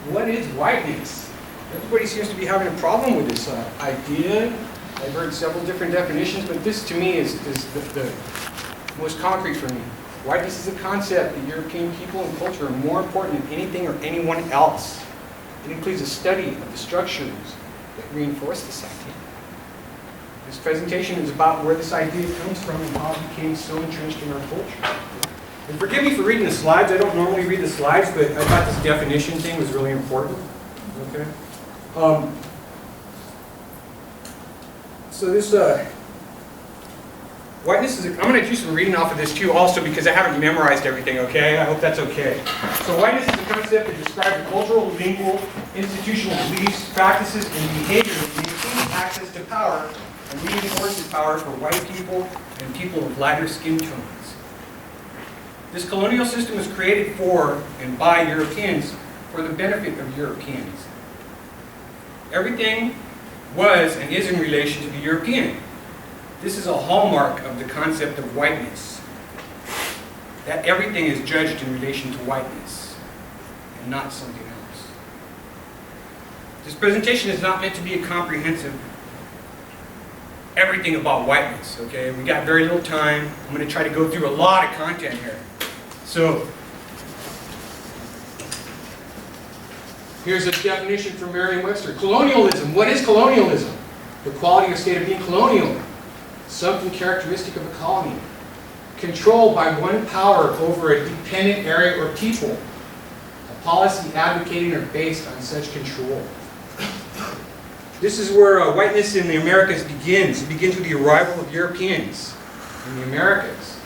what is whiteness? Everybody seems to be having a problem with this idea. I've heard several different definitions, but this to me is the most concrete for me. Whiteness is a concept that European people and culture are more important than anything or anyone else. It includes a study of the structures that reinforce this idea. This presentation is about where this idea comes from and how it became so entrenched in our culture. And forgive me for reading the slides. I don't normally read the slides, but I thought this definition thing was really important. Okay. So this whiteness is. I'm going to do some reading off of this too, also because I haven't memorized everything. Okay. I hope that's okay. So whiteness is a concept that describes the cultural, lingual, institutional beliefs, practices, and behaviors that maintain access to power and reinforces power for white people and people of lighter skin tones. This colonial system was created for and by Europeans for the benefit of Europeans. Everything was and is in relation to the European. This is a hallmark of the concept of whiteness, that everything is judged in relation to whiteness and not something else. This presentation is not meant to be a comprehensive everything about whiteness, okay? We got very little time. I'm going to try to go through a lot of content here. So, here's a definition from Merriam-Webster. Colonialism. What is colonialism? The quality or state of being colonial. Something characteristic of a colony. Control by one power over a dependent area or people. A policy advocating or based on such control. This is where whiteness in the Americas begins. It begins with the arrival of Europeans in the Americas.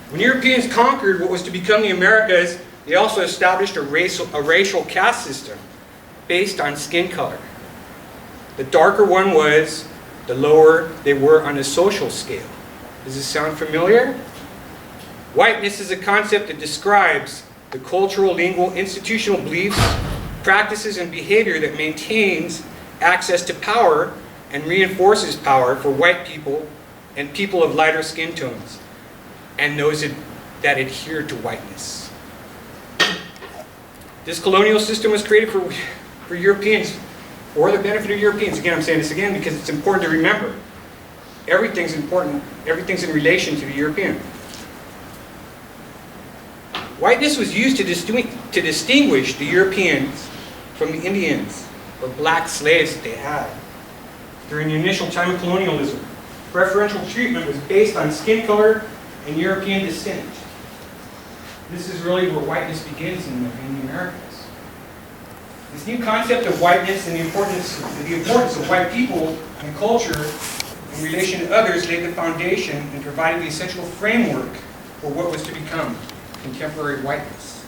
When Europeans conquered what was to become the Americas, they also established a racial caste system based on skin color. The darker one was, the lower they were on the social scale. Does this sound familiar? Whiteness is a concept that describes the cultural, lingual, institutional beliefs, practices, and behavior that maintains access to power and reinforces power for white people and people of lighter skin tones, and those that adhere to whiteness. This colonial system was created for Europeans, for the benefit of Europeans. Again, I'm saying this again because it's important to remember. Everything's important. Everything's in relation to the European. Whiteness was used to distinguish the Europeans from the Indians or black slaves that they had. During the initial time of colonialism, preferential treatment was based on skin color and European descent. This is really where whiteness begins in the Americas. This new concept of whiteness and the importance of white people and culture in relation to others laid the foundation and provided the essential framework for what was to become contemporary whiteness.